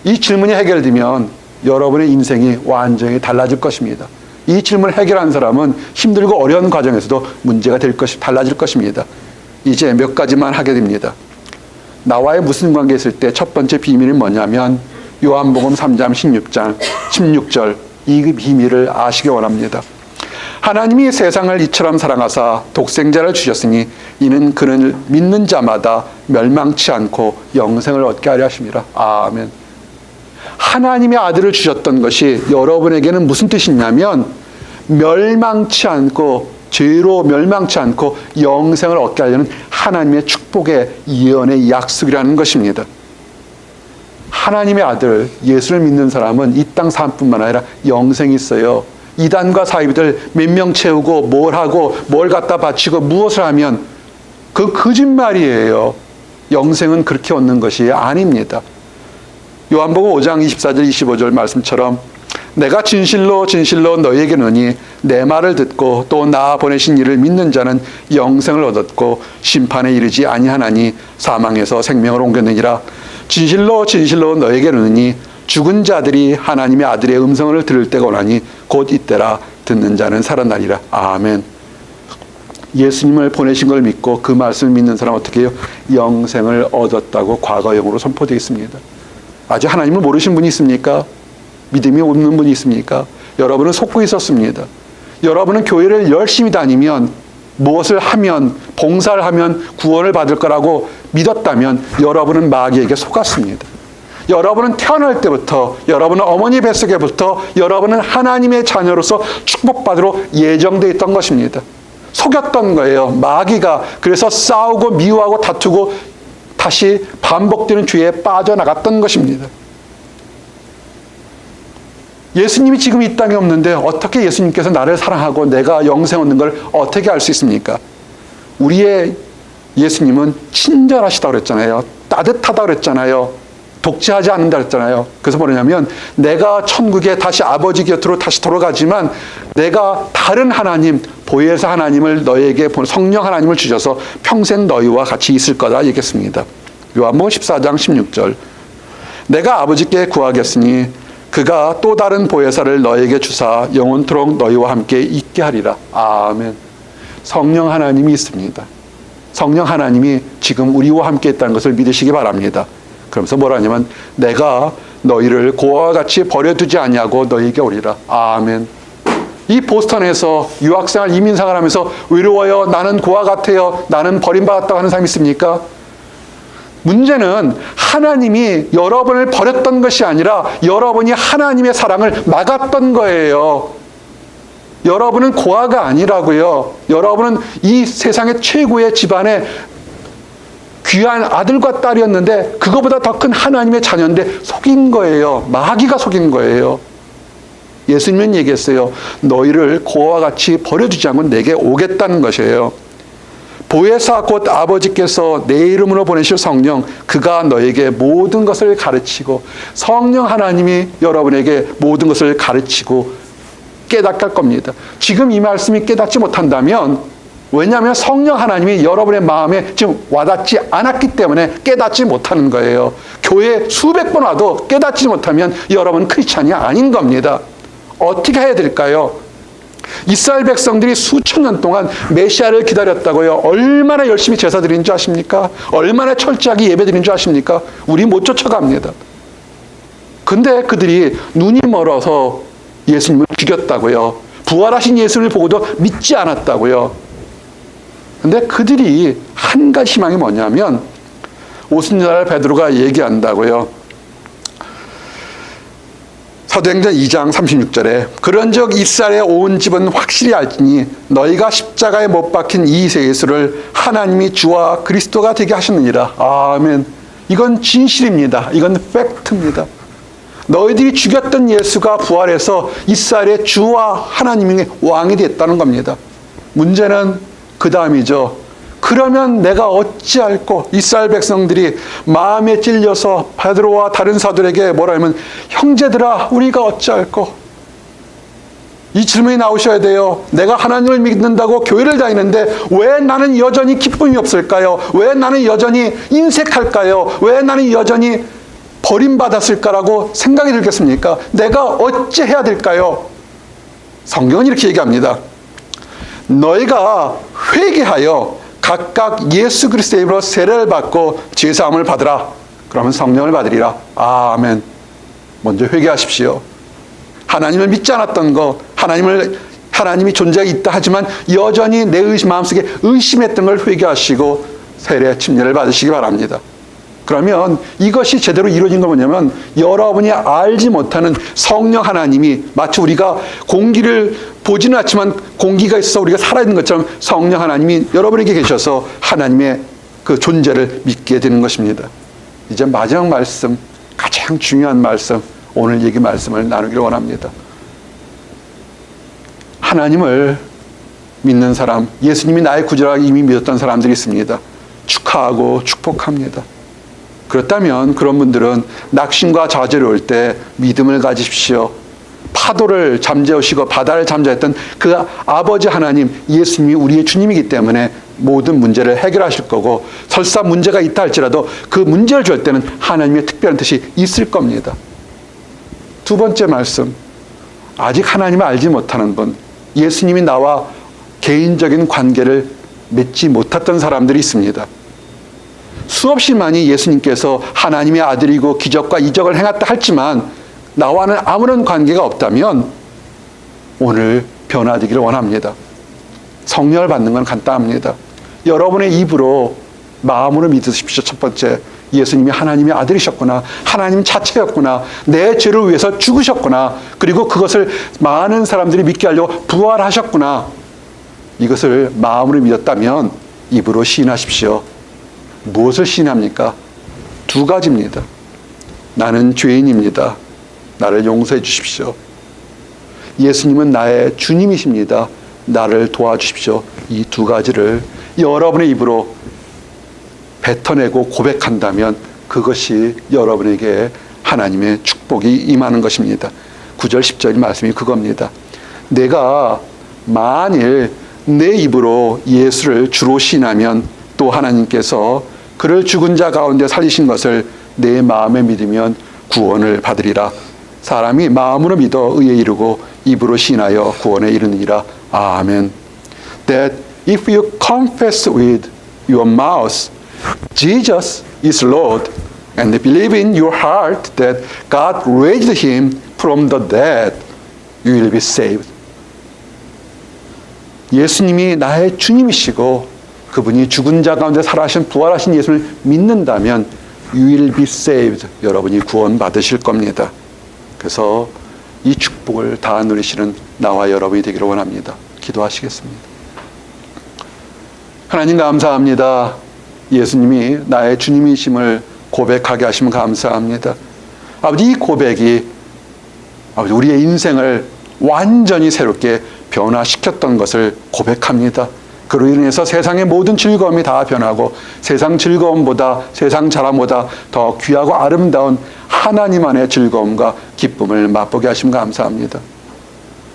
이 질문이 해결되면 여러분의 인생이 완전히 달라질 것입니다. 이 질문을 해결한 사람은 힘들고 어려운 과정에서도 문제가 달라질 것입니다. 이제 몇 가지만 하게 됩니다. 나와의 무슨 관계 있을 때 첫 번째 비밀이 뭐냐면 요한복음 3장 16절 이 비밀을 아시기 원합니다. 하나님이 세상을 이처럼 사랑하사 독생자를 주셨으니 이는 그를 믿는 자마다 멸망치 않고 영생을 얻게 하려 하심이라. 아멘. 하나님의 아들을 주셨던 것이 여러분에게는 무슨 뜻이냐면 멸망치 않고 죄로 멸망치 않고 영생을 얻게 하려는 하나님의 축복의 예언의 약속이라는 것입니다. 하나님의 아들 예수를 믿는 사람은 이 땅 삶뿐만 아니라 영생이 있어요. 이단과 사이비들 몇 명 채우고 뭘 하고 뭘 갖다 바치고 무엇을 하면 그 거짓말이에요. 영생은 그렇게 얻는 것이 아닙니다. 요한복음 5장 24절 25절 말씀처럼 내가 진실로 진실로 너희에게 이르노니 내 말을 듣고 또 나 보내신 이를 믿는 자는 영생을 얻었고 심판에 이르지 아니하나니 사망에서 생명을 옮겼느니라. 진실로 진실로 너희에게 이르노니 죽은 자들이 하나님의 아들의 음성을 들을 때가 오나니 곧 이때라. 듣는 자는 살아나리라. 아멘. 예수님을 보내신 걸 믿고 그 말씀을 믿는 사람은 어떻게 해요? 영생을 얻었다고 과거형으로 선포되어 있습니다. 아직 하나님을 모르신 분이 있습니까? 믿음이 없는 분이 있습니까? 여러분은 속고 있었습니다. 여러분은 교회를 열심히 다니면 무엇을 하면 봉사를 하면 구원을 받을 거라고 믿었다면 여러분은 마귀에게 속았습니다. 여러분은 태어날 때부터 여러분은 어머니 뱃속에부터 여러분은 하나님의 자녀로서 축복받으러 예정되어 있던 것입니다. 속였던 거예요. 마귀가. 그래서 싸우고 미워하고 다투고 다시 반복되는 죄에 빠져나갔던 것입니다. 예수님이 지금 이 땅에 없는데 어떻게 예수님께서 나를 사랑하고 내가 영생 얻는 걸 어떻게 알 수 있습니까? 우리의 예수님은 친절하시다고 그랬잖아요. 따뜻하다고 그랬잖아요. 독재하지 않는다 그랬잖아요. 그래서 뭐냐면 내가 천국에 다시 아버지 곁으로 다시 돌아가지만 내가 다른 하나님, 보혜사 하나님을 너에게 성령 하나님을 주셔서 평생 너희와 같이 있을 거다 얘기했습니다. 요한복음 14장 16절 내가 아버지께 구하겠으니 그가 또 다른 보혜사를 너에게 주사 영원토록 너희와 함께 있게 하리라. 아멘. 성령 하나님이 있습니다. 성령 하나님이 지금 우리와 함께 있다는 것을 믿으시기 바랍니다. 그러면서 뭐라냐면 내가 너희를 고아와 같이 버려두지 아니하고 너희에게 오리라. 아멘. 이 보스턴에서 유학생활 이민생활하면서 외로워요. 나는 고아 같아요. 나는 버림받았다고 하는 사람이 있습니까? 문제는 하나님이 여러분을 버렸던 것이 아니라 여러분이 하나님의 사랑을 막았던 거예요. 여러분은 고아가 아니라고요. 여러분은 이 세상의 최고의 집안의 귀한 아들과 딸이었는데 그거보다 더 큰 하나님의 자녀인데 속인 거예요. 마귀가 속인 거예요. 예수님은 얘기했어요. 너희를 고아와 같이 버려두지 않고 내게 오겠다는 것이에요. 보혜사 곧 아버지께서 내 이름으로 보내실 성령 그가 너에게 모든 것을 가르치고 성령 하나님이 여러분에게 모든 것을 가르치고 깨닫게 할 겁니다. 지금 이 말씀이 깨닫지 못한다면 왜냐하면 성령 하나님이 여러분의 마음에 지금 와닿지 않았기 때문에 깨닫지 못하는 거예요. 교회 수백 번 와도 깨닫지 못하면 여러분 크리스찬이 아닌 겁니다. 어떻게 해야 될까요? 이스라엘 백성들이 수천 년 동안 메시아를 기다렸다고요. 얼마나 열심히 제사 드린 줄 아십니까? 얼마나 철저하게 예배 드린 줄 아십니까? 우리 못 쫓아갑니다. 근데 그들이 눈이 멀어서 예수님을 죽였다고요. 부활하신 예수를 보고도 믿지 않았다고요. 근데 그들이 한 가지 희망이 뭐냐면 오순절 베드로가 얘기한다고요. 사도행전 2장 36절에 그런즉 이스라엘의 온 집은 확실히 알지니 너희가 십자가에 못 박힌 이 예수를 하나님이 주와 그리스도가 되게 하셨느니라. 아멘. 이건 진실입니다. 이건 팩트입니다. 너희들이 죽였던 예수가 부활해서 이스라엘의 주와 하나님의 왕이 됐다는 겁니다. 문제는 그 다음이죠. 그러면 내가 어찌할꼬? 이스라엘 백성들이 마음에 찔려서 베드로와 다른 사도들에게 뭐라 하면 형제들아 우리가 어찌할꼬? 이 질문이 나오셔야 돼요. 내가 하나님을 믿는다고 교회를 다니는데 왜 나는 여전히 기쁨이 없을까요? 왜 나는 여전히 인색할까요? 왜 나는 여전히 버림받았을까라고 생각이 들겠습니까? 내가 어찌 해야 될까요? 성경은 이렇게 얘기합니다. 너희가 회개하여 각각 예수 그리스도의 이름으로 세례를 받고 죄사함을 받으라. 그러면 성령을 받으리라. 아멘. 먼저 회개하십시오. 하나님을 믿지 않았던 거, 하나님이 존재가 있다 하지만 여전히 내 마음속에 의심했던 걸 회개하시고 세례 침례를 받으시기 바랍니다. 그러면 이것이 제대로 이루어진 건 뭐냐면 여러분이 알지 못하는 성령 하나님이 마치 우리가 공기를 보지는 않지만 공기가 있어서 우리가 살아있는 것처럼 성령 하나님이 여러분에게 계셔서 하나님의 그 존재를 믿게 되는 것입니다. 이제 마지막 말씀, 가장 중요한 말씀, 오늘 얘기 말씀을 나누기를 원합니다. 하나님을 믿는 사람, 예수님이 나의 구주라고 이미 믿었던 사람들이 있습니다. 축하하고 축복합니다. 그렇다면 그런 분들은 낙심과 좌절이 올 때 믿음을 가지십시오. 파도를 잠재우시고 바다를 잠재웠던 그 아버지 하나님, 예수님이 우리의 주님이기 때문에 모든 문제를 해결하실 거고, 설사 문제가 있다 할지라도 그 문제를 줄 때는 하나님의 특별한 뜻이 있을 겁니다. 두 번째 말씀, 아직 하나님을 알지 못하는 분, 예수님이 나와 개인적인 관계를 맺지 못했던 사람들이 있습니다. 수없이 많이 예수님께서 하나님의 아들이고 기적과 이적을 행했다 할지만 나와는 아무런 관계가 없다면 오늘 변화되기를 원합니다. 성령을 받는 건 간단합니다. 여러분의 입으로 마음으로 믿으십시오. 첫 번째, 예수님이 하나님의 아들이셨구나, 하나님 자체였구나, 내 죄를 위해서 죽으셨구나, 그리고 그것을 많은 사람들이 믿게 하려고 부활하셨구나. 이것을 마음으로 믿었다면 입으로 시인하십시오. 무엇을 시인합니까? 두 가지입니다. 나는 죄인입니다. 나를 용서해 주십시오. 예수님은 나의 주님이십니다. 나를 도와주십시오. 이 두 가지를 여러분의 입으로 뱉어내고 고백한다면 그것이 여러분에게 하나님의 축복이 임하는 것입니다. 9절 10절 말씀이 그겁니다. 내가 만일 내 입으로 예수를 주로 시인하면 또 하나님께서 그를 죽은 자 가운데 살리신 것을 내 마음에 믿으면 구원을 받으리라. 사람이 마음으로 믿어 의에 이르고 입으로 시인하여 구원에 이르느니라. 아멘. That if you confess with your mouth Jesus is Lord and believe in your heart that God raised him from the dead, you will be saved. 예수님이 나의 주님이시고 그분이 죽은 자 가운데 살아신 부활하신 예수를 믿는다면 you will be saved. 여러분이 구원받으실 겁니다. 그래서 이 축복을 다 누리시는 나와 여러분이 되기를 원합니다. 기도하시겠습니다. 하나님 감사합니다. 예수님이 나의 주님이심을 고백하게 하시면 감사합니다. 아버지, 이 고백이 아버지 우리의 인생을 완전히 새롭게 변화시켰던 것을 고백합니다. 그로 인해서 세상의 모든 즐거움이 다 변하고 세상 즐거움보다, 세상 자랑보다 더 귀하고 아름다운 하나님 안의 즐거움과 기쁨을 맛보게 하시면 감사합니다.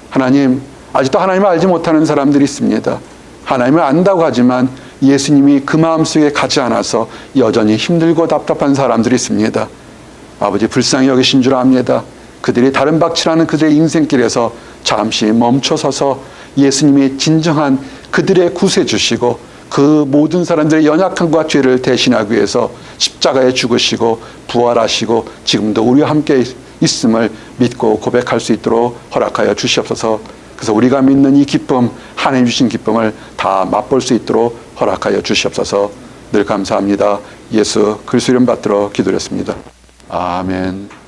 하나님, 아직도 하나님을 알지 못하는 사람들이 있습니다. 하나님을 안다고 하지만 예수님이 그 마음속에 가지 않아서 여전히 힘들고 답답한 사람들이 있습니다. 아버지, 불쌍히 여기신 줄 압니다. 그들이 다른 박치라는 그들의 인생길에서 잠시 멈춰서서 예수님의 진정한 그들의 구세 주시고 그 모든 사람들의 연약함과 죄를 대신하기 위해서 십자가에 죽으시고 부활하시고 지금도 우리와 함께 있음을 믿고 고백할 수 있도록 허락하여 주시옵소서. 그래서 우리가 믿는 이 기쁨, 하나님 주신 기쁨을 다 맛볼 수 있도록 허락하여 주시옵소서. 늘 감사합니다. 예수 그리스도 이름 받들어 기도했습니다. 아멘.